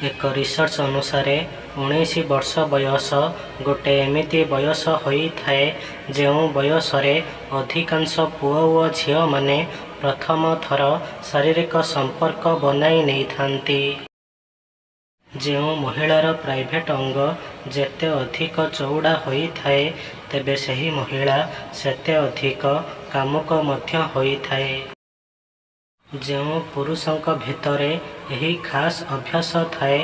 ଏକ ରିସର୍ଚ୍ଚ ଅନୁସାରେ 19 ବର୍ଷ ବୟସ ଗୋଟିଏ ଏମିତି ବୟସ ହୋଇଥାଏ ଯେଉଁ ବୟସରେ ଅଧିକାଂଶ ପୁଅ ଓ ଝିଅମାନେ ପ୍ରଥମ ଥର ଶାରୀରିକ ସମ୍ପର୍କ ବନାଇ ନେଇଥାନ୍ତି। ଯେଉଁ ମହିଳାର ପ୍ରାଇଭେଟ୍ ଅଙ୍ଗ ଯେତେ ଅଧିକ ଚଉଡ଼ା ହୋଇଥାଏ ତେବେ ସେହି ମହିଳା ସେତେ ଅଧିକ କାମୁକ ମଧ୍ୟ ହୋଇଥାଏ। ଯେଉଁ ପୁରୁଷଙ୍କ ଭିତରେ ଏହି ଖାସ୍ ଅଭ୍ୟାସ ଥାଏ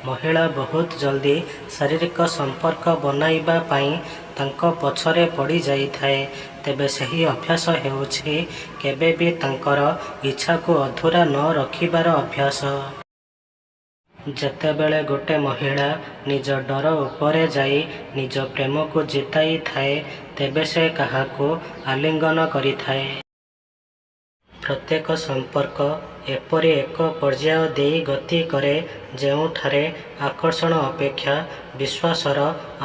ମହିଳା ବହୁତ ଜଲ୍ଦି ଶାରୀରିକ ସମ୍ପର୍କ ବନାଇବା ପାଇଁ ତାଙ୍କ ପଛରେ ପଡ଼ିଯାଇଥାଏ ତେବେ ସେହି ଅଭ୍ୟାସ ହେଉଛି କେବେ ବି ତାଙ୍କର ଇଚ୍ଛାକୁ ଅଧୁରା ନ ରଖିବାର ଅଭ୍ୟାସ। ଯେତେବେଳେ ଗୋଟେ ମହିଳା ନିଜ ଡର ଉପରେ ଯାଇ ନିଜ ପ୍ରେମକୁ ଜିତାଇଥାଏ ତେବେ ସେ କାହାକୁ ଆଲିଙ୍ଗନ କରିଥାଏ। ପ୍ରତ୍ୟେକ ସମ୍ପର୍କ ଏପରି ଏକ ପର୍ଯ୍ୟାୟ ଦେଇ ଗତି କରେ ଯେଉଁଠାରେ ଆକର୍ଷଣ ଅପେକ୍ଷା ବିଶ୍ୱାସର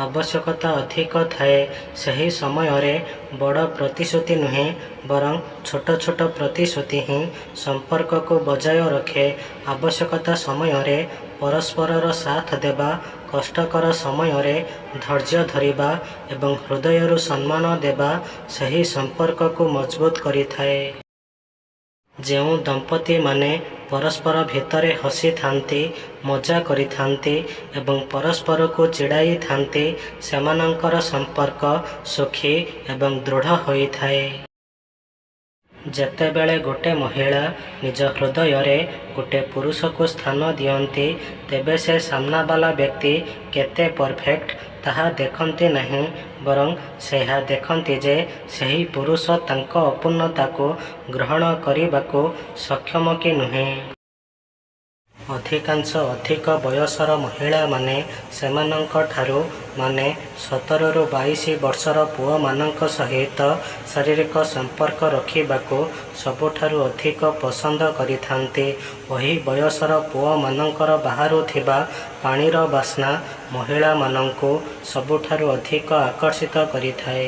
ଆବଶ୍ୟକତା ଅଧିକ ଥାଏ। ସେହି ସମୟରେ ବଡ଼ ପ୍ରତିଶ୍ରୁତି ନୁହେଁ ବରଂ ଛୋଟ ଛୋଟ ପ୍ରତିଶ୍ରୁତି ହିଁ ସମ୍ପର୍କକୁ ବଜାୟ ରଖେ। ଆବଶ୍ୟକତା ସମୟରେ ପରସ୍ପରର ସାଥ ଦେବା, କଷ୍ଟକର ସମୟରେ ଧୈର୍ଯ୍ୟ ଧରିବା ଏବଂ ହୃଦୟରୁ ସମ୍ମାନ ଦେବା ସେହି ସମ୍ପର୍କକୁ ମଜବୁତ କରିଥାଏ। ଯେଉଁ ଦମ୍ପତିମାନେ ପରସ୍ପର ଭିତରେ ହସିଥାନ୍ତି, ମଜା କରିଥାନ୍ତି ଏବଂ ପରସ୍ପରକୁ ଚିଡ଼ାଇଥାନ୍ତି ସେମାନଙ୍କର ସମ୍ପର୍କ ସୁଖୀ ଏବଂ ଦୃଢ଼ ହୋଇଥାଏ। ଯେତେବେଳେ ଗୋଟେ ମହିଳା ନିଜ ହୃଦୟରେ ଗୋଟେ ପୁରୁଷକୁ ସ୍ଥାନ ଦିଅନ୍ତି ତେବେ ସେ ସାମ୍ନାବାଲା ବ୍ୟକ୍ତି କେତେ ପରଫେକ୍ଟ ତାହା ଦେଖନ୍ତି ନାହିଁ ବରଂ ସେ ଏହା ଦେଖନ୍ତି ଯେ ସେହି ପୁରୁଷ ତାଙ୍କ ଅପୂର୍ଣ୍ଣତାକୁ ଗ୍ରହଣ କରିବାକୁ ସକ୍ଷମ କି ନୁହେଁ। ଅଧିକାଂଶ ଅଧିକ ବୟସର ମହିଳାମାନେ ସେମାନଙ୍କ ଠାରୁ ମାନେ 17ରୁ 22 ବର୍ଷର ପୁଅମାନଙ୍କ ସହିତ ଶାରୀରିକ ସମ୍ପର୍କ ରଖିବାକୁ ସବୁଠାରୁ ଅଧିକ ପସନ୍ଦ କରିଥାନ୍ତି। ଏହି ବୟସର ପୁଅମାନଙ୍କର ବାହାରୁଥିବା ପାଣିର ବାସ୍ନା ମହିଳାମାନଙ୍କୁ ସବୁଠାରୁ ଅଧିକ ଆକର୍ଷିତ କରିଥାଏ।